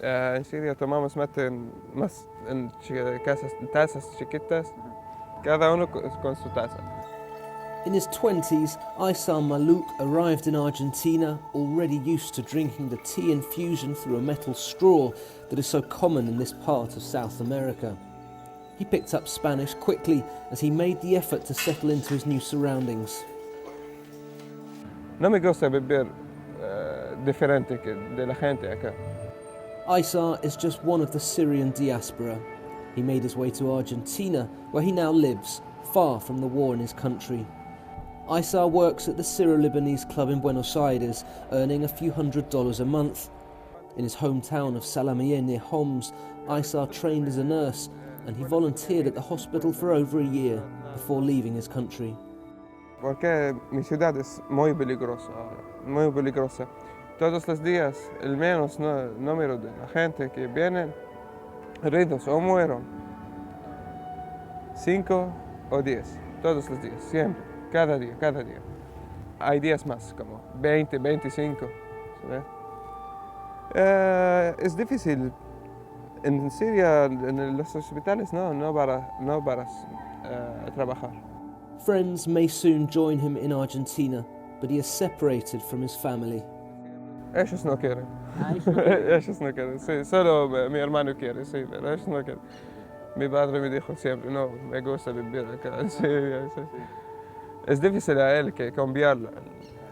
En Siria tomamos mate en tazas chiquitas, cada uno con su taza. In his 20s, Aysar Malouk arrived in Argentina already used to drinking the tea infusion through a metal straw that is so common in this part of South America. He picked up Spanish quickly as he made the effort to settle into his new surroundings. No me gusta beber diferente de la gente acá. Aysar is just one of the Syrian diaspora. He made his way to Argentina, where he now lives, far from the war in his country. Aysar works at the Syro-Lebanese club in Buenos Aires, earning a few $100s a month. In his hometown of Salamiyeh near Homs, Aysar trained as a nurse, and he volunteered at the hospital for over a year before leaving his country. Porque mi ciudad es muy peligrosa ahora, muy peligrosa. Todos los días, el menos número de la gente que vienen heridos o mueren, 5 o 10, todos los días, siempre, cada día. Hay días más, como 20, 25. ¿Sabes? Es difícil. En Siria, en los hospitales, no para trabajar. Friends may soon join him in Argentina, but he is separated from his family. Ellos no quieren. Ellos no quieren, sí. Solo mi hermano quiere, sí, pero ellos no quieren. Mi padre me dijo siempre, no, me gusta vivir acá. Sí. Es difícil a él que cambiar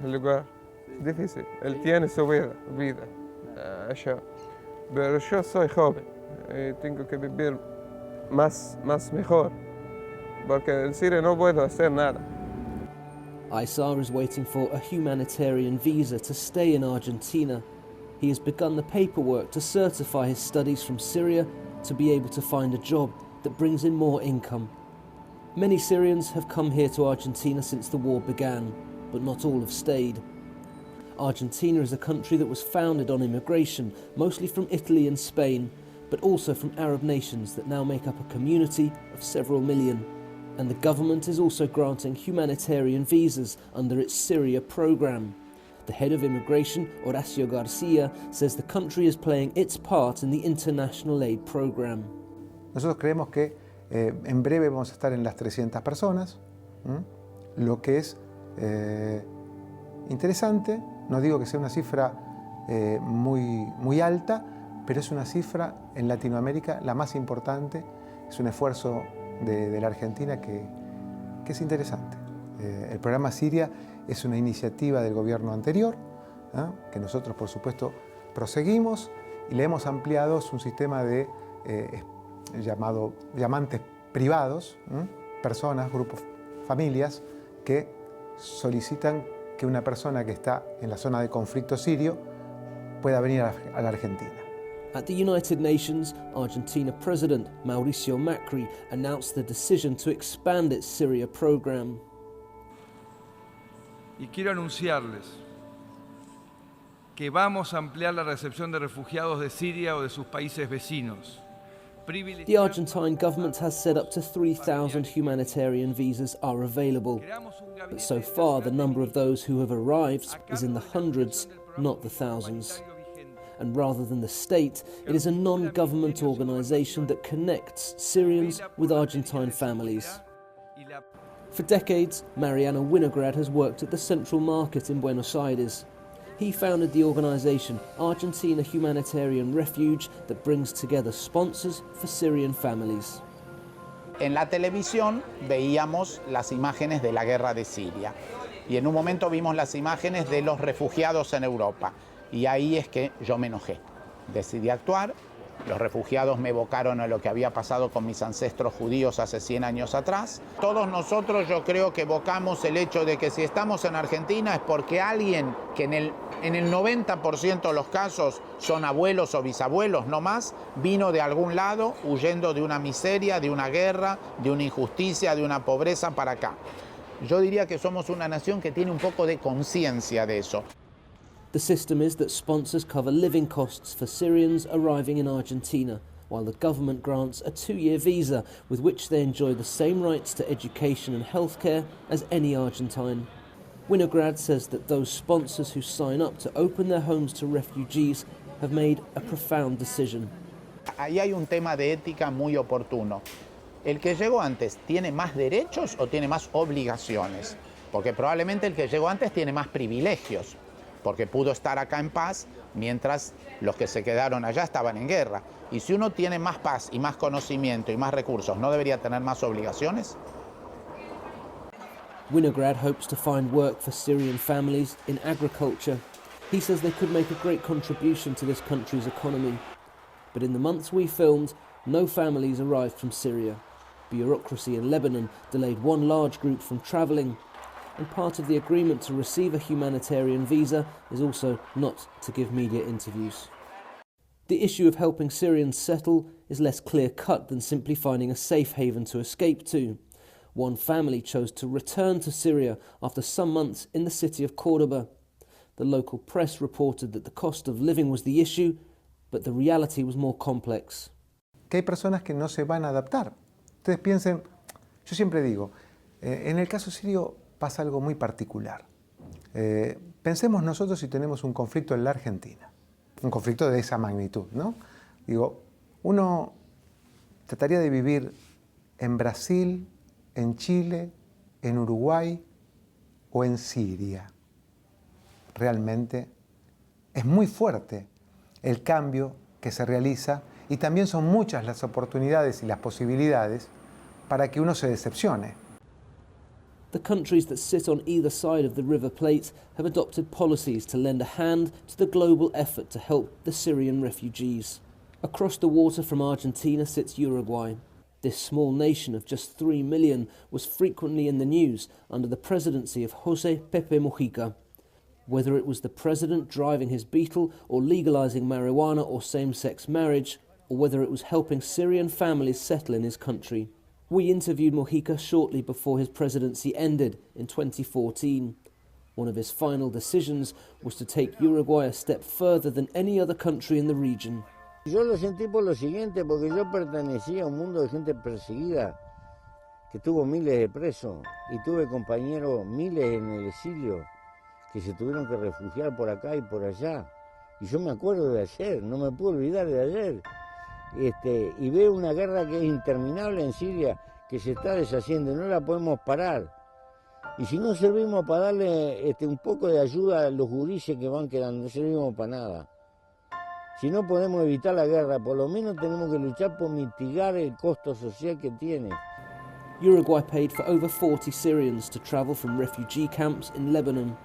el lugar. Es difícil. Él tiene su vida allá. Pero yo soy joven y tengo que vivir más mejor. Porque en Siria no puedo hacer nada. Aysar is waiting for a humanitarian visa to stay in Argentina. He has begun the paperwork to certify his studies from Syria to be able to find a job that brings in more income. Many Syrians have come here to Argentina since the war began, but not all have stayed. Argentina is a country that was founded on immigration, mostly from Italy and Spain, but also from Arab nations that now make up a community of several million. And the government is also granting humanitarian visas under its Syria program. The head of immigration, Horacio Garcia, says the country is playing its part in the international aid program. Nosotros creemos que en breve vamos a estar en las 300 personas, lo que es interesante. No digo que sea una cifra muy alta, pero es una cifra en Latinoamérica la más importante. Es un esfuerzo de la Argentina que es interesante. El programa Siria es una iniciativa del gobierno anterior, que nosotros por supuesto proseguimos y le hemos ampliado. Es un sistema de llamantes privados, personas, grupos, familias que solicitan que una persona que está en la zona de conflicto sirio pueda venir a la Argentina. At the United Nations, Argentina President Mauricio Macri announced the decision to expand its Syria program. Y quiero anunciarles que vamos a ampliar la recepción de refugiados de Siria o de sus países vecinos. The Argentine government has said up to 3,000 humanitarian visas are available, but so far the number of those who have arrived is in the hundreds, not the thousands. And rather than the state, it is a non-government organisation that connects Syrians with Argentine families. For decades, Mariano Winograd has worked at the Central Market in Buenos Aires. He founded the organisation Argentina Humanitarian Refuge that brings together sponsors for Syrian families. En la televisión veíamos las imágenes de la guerra de Siria y en un momento vimos las imágenes de los refugiados en Europa. Y ahí es que yo me enojé. Decidí actuar. Los refugiados me evocaron a lo que había pasado con mis ancestros judíos hace 100 años atrás. Todos nosotros yo creo que evocamos el hecho de que si estamos en Argentina es porque alguien que en el 90% de los casos son abuelos o bisabuelos, no más, vino de algún lado huyendo de una miseria, de una guerra, de una injusticia, de una pobreza para acá. Yo diría que somos una nación que tiene un poco de conciencia de eso. The system is that sponsors cover living costs for Syrians arriving in Argentina, while the government grants a 2-year visa with which they enjoy the same rights to education and healthcare as any Argentine. Winograd says that those sponsors who sign up to open their homes to refugees have made a profound decision. Ahí hay un tema de ética muy oportuno. ¿El que llegó antes tiene más derechos o tiene más obligaciones? Porque probablemente el que llegó antes tiene más privilegios, porque pudo estar acá en paz mientras los que se quedaron allá estaban en guerra. Y si uno tiene más paz y más conocimiento y más recursos, ¿no debería tener más obligaciones? Winograd hopes to find work for Syrian families in agriculture. He says they could make a great contribution to this country's economy. But in the months we filmed, no families arrived from Syria. Bureaucracy in Lebanon delayed one large group from travelling. And part of the agreement to receive a humanitarian visa is also not to give media interviews. The issue of helping Syrians settle is less clear-cut than simply finding a safe haven to escape to. One family chose to return to Syria after some months in the city of Cordoba. The local press reported that the cost of living was the issue, but the reality was more complex. Que hay personas que no se van a adaptar. Ustedes piensen, yo siempre digo, en el caso sirio pasa algo muy particular. Pensemos nosotros si tenemos un conflicto en la Argentina, un conflicto de esa magnitud, ¿no? Digo, uno trataría de vivir en Brasil, en Chile, en Uruguay o en Siria. Realmente es muy fuerte el cambio que se realiza y también son muchas las oportunidades y las posibilidades para que uno se decepcione. The countries that sit on either side of the River Plate have adopted policies to lend a hand to the global effort to help the Syrian refugees. Across the water from Argentina sits Uruguay. This small nation of just 3 million was frequently in the news under the presidency of José Pepe Mujica. Whether it was the president driving his Beetle or legalizing marijuana or same-sex marriage, or whether it was helping Syrian families settle in his country. We interviewed Mujica shortly before his presidency ended in 2014. One of his final decisions was to take Uruguay a step further than any other country in the region. Yo lo sentí por lo siguiente, porque yo pertenecía a un mundo de gente perseguida, que tuvo miles de presos, y tuve compañeros miles en el exilio, que se tuvieron que refugiar por acá y por allá. Y yo me acuerdo de ayer, no me puedo olvidar de ayer. Y veo una guerra que es interminable en Siria, que se está deshaciendo y no la podemos parar. Y si no servimos para darle un poco de ayuda a los gurises que van quedando, no servimos para nada. Si no podemos evitar la guerra, por lo menos tenemos que luchar por mitigar el costo social que tiene. Uruguay paid for over 40 Syrians to travel from refugee camps in Lebanon.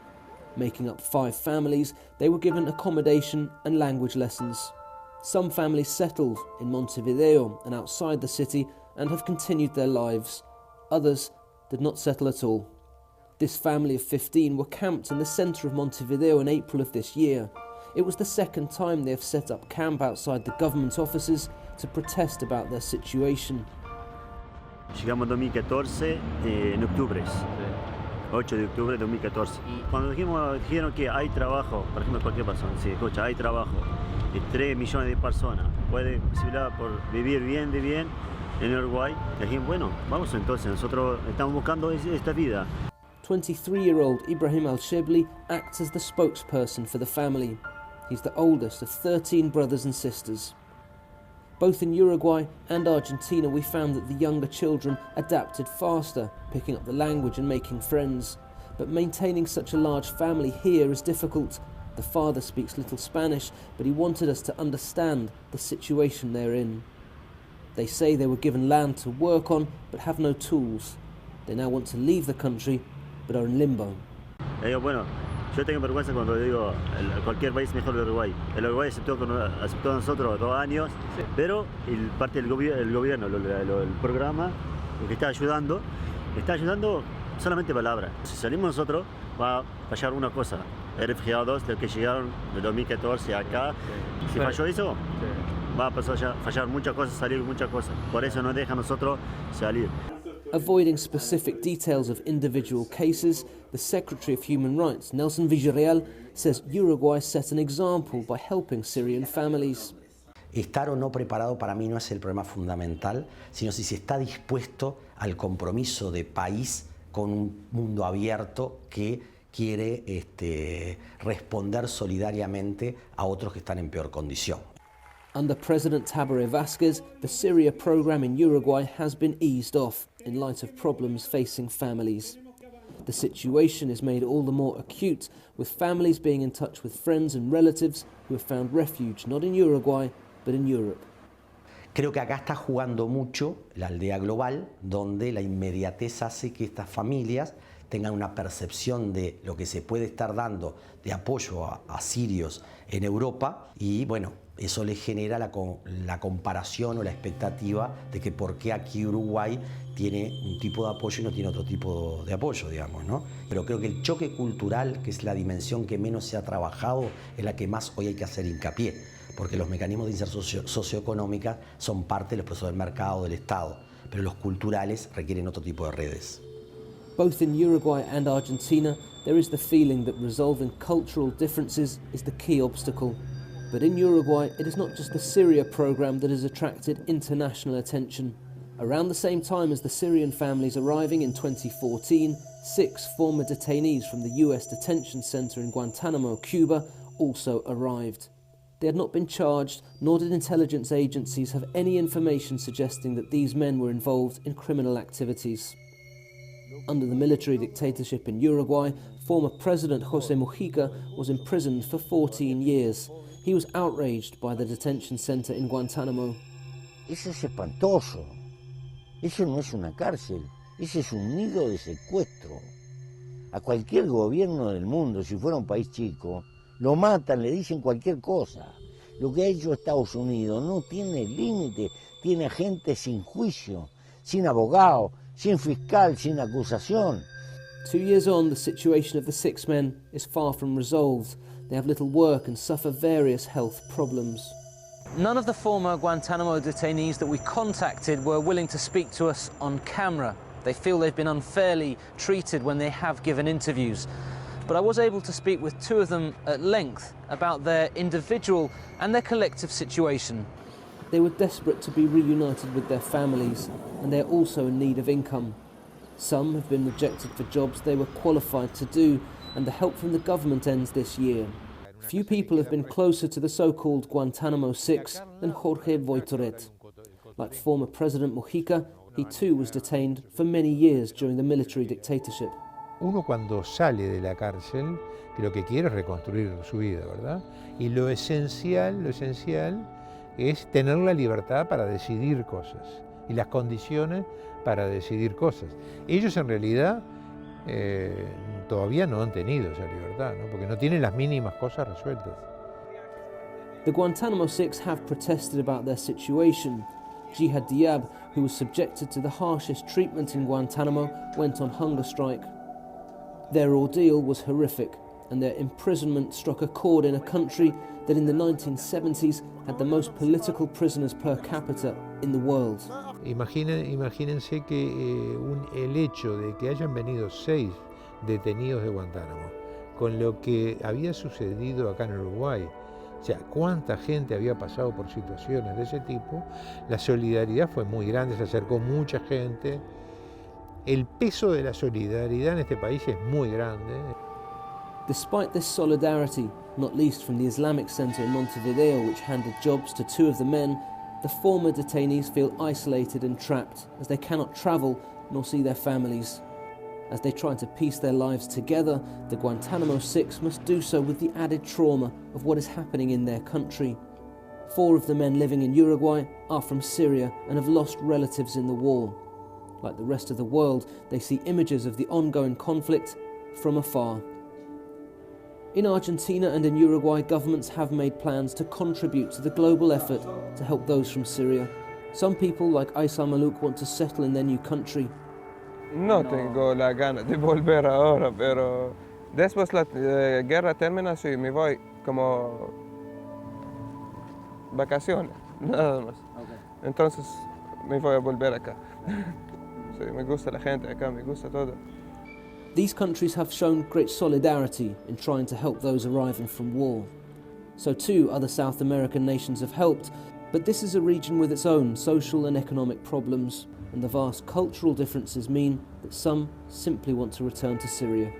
Making up 5 families, they were given accommodation and language lessons. Some families settled in Montevideo and outside the city and have continued their lives. Others did not settle at all. This family of 15 were camped in the centre of Montevideo in April of this year. It was the second time they have set up camp outside the government offices to protest about their situation. Llegamos en 2014, en octubre. 8 de octubre de 2014. Cuando dijeron que hay trabajo, por ejemplo, cualquier persona, si escucha, hay trabajo, y 3 millones de personas pueden posibilidad por vivir bien en Uruguay, dijimos, bueno, vamos entonces, nosotros estamos buscando esta vida. 23-year-old Ibrahim Al-Shibli acts as the spokesperson for the family. He's the oldest of 13 brothers and sisters. Both in Uruguay and Argentina, we found that the younger children adapted faster, picking up the language and making friends. But maintaining such a large family here is difficult. The father speaks little Spanish, but he wanted us to understand the situation they're in. They say they were given land to work on, but have no tools. They now want to leave the country, but are in limbo. Bueno, yo tengo vergüenza cuando digo cualquier país mejor de Uruguay. El Uruguay aceptó a nosotros 2 años, sí. Pero parte del gobierno, el programa, lo que está ayudando solamente palabras. Si salimos nosotros, va a fallar una cosa. Hay refugiados que llegaron de 2014 acá. Si falló eso, va a fallar muchas cosas, salir muchas cosas. Por eso no deja a nosotros salir. Avoiding specific details of individual cases, the Secretary of Human Rights, Nelson Villarreal, says Uruguay set an example by helping Syrian families. Estar o no preparado para mí no es el problema fundamental, sino si se está dispuesto al compromiso de país con un mundo abierto que quiere responder solidariamente a otros que están en peor condición. Under President Tabaré Vázquez, the Syria program in Uruguay has been eased off in light of problems facing families. The situation is made all the more acute, with families being in touch with friends and relatives who have found refuge not in Uruguay, but in Europe. Creo que acá está jugando mucho la aldea global, donde la inmediatez hace que estas familias tengan una percepción de lo que se puede estar dando de apoyo a sirios en Europa y bueno, eso les genera la comparación o la expectativa de que por qué aquí Uruguay tiene un tipo de apoyo y no tiene otro tipo de apoyo, digamos, ¿no? Pero creo que el choque cultural, que es la dimensión que menos se ha trabajado, es la que más hoy hay que hacer hincapié, porque los mecanismos de inserción socioeconómica son parte de los procesos del mercado, del Estado, pero los culturales requieren otro tipo de redes. Both in Uruguay and Argentina, there is the feeling that resolving cultural differences is the key obstacle. But in Uruguay, it is not just the Syria program that has attracted international attention. Around the same time as the Syrian families arriving in 2014, 6 former detainees from the US detention center in Guantanamo, Cuba, also arrived. They had not been charged, nor did intelligence agencies have any information suggesting that these men were involved in criminal activities. Under the military dictatorship in Uruguay, former President José Mujica was imprisoned for 14 years. He was outraged by the detention center in Guantanamo. Eso es espantoso. Eso no es una cárcel. Ese es un nido de secuestro. A cualquier gobierno del mundo, si fuera un país chico, lo matan, le dicen cualquier cosa. Lo que ha hecho Estados Unidos no tiene límite. Tiene gente sin juicio, sin abogado, sin fiscal, sin acusación. 2 years on, the situation of the 6 men is far from resolved. They have little work and suffer various health problems. None of the former Guantanamo detainees that we contacted were willing to speak to us on camera. They feel they've been unfairly treated when they have given interviews. But I was able to speak with 2 of them at length about their individual and their collective situation. They were desperate to be reunited with their families, and they are also in need of income. Some have been rejected for jobs they were qualified to do, and the help from the government ends this year. Few people have been closer to the so-called Guantanamo 6 than Jorge Voitoret. Like former President Mujica, he too was detained for many years during the military dictatorship. Uno cuando sale de la cárcel, que lo que quiere es reconstruir su vida, ¿verdad? Y lo esencial es tener la libertad para decidir cosas y las condiciones para decidir cosas. Ellos en realidad todavía no han tenido esa libertad, ¿no? Porque no tienen las mínimas cosas resueltas. The Guantanamo 6 have protested about their situation. Jihad Diab, who was subjected to the harshest treatment in Guantanamo, went on hunger strike. Their ordeal was horrific, and their imprisonment struck a chord in a country that in the 1970s had the most political prisoners per capita in the world. Imagínense que el hecho de que hayan venido 6 detenidos de Guantánamo, con lo que había sucedido acá en Uruguay, o sea, cuánta gente había pasado por situaciones de ese tipo, la solidaridad fue muy grande, se acercó mucha gente. El peso de la solidaridad en este país es muy grande. Despite this solidarity, not least from the Islamic Center in Montevideo, which handed jobs to 2 of the men, the former detainees feel isolated and trapped as they cannot travel nor see their families. As they try to piece their lives together, the Guantanamo 6 must do so with the added trauma of what is happening in their country. 4 of the men living in Uruguay are from Syria and have lost relatives in the war. Like the rest of the world, they see images of the ongoing conflict from afar. In Argentina and in Uruguay, governments have made plans to contribute to the global effort to help those from Syria. Some people, like Aysar Maluk, want to settle in their new country. No tengo la gana de volver ahora, pero después la guerra termina, sí, me voy como vacaciones, nada más. Okay. Entonces me voy a volver acá. Sí, me gusta la gente acá, me gusta todo. These countries have shown great solidarity in trying to help those arriving from war. So too other South American nations have helped, but this is a region with its own social and economic problems, and the vast cultural differences mean that some simply want to return to Syria.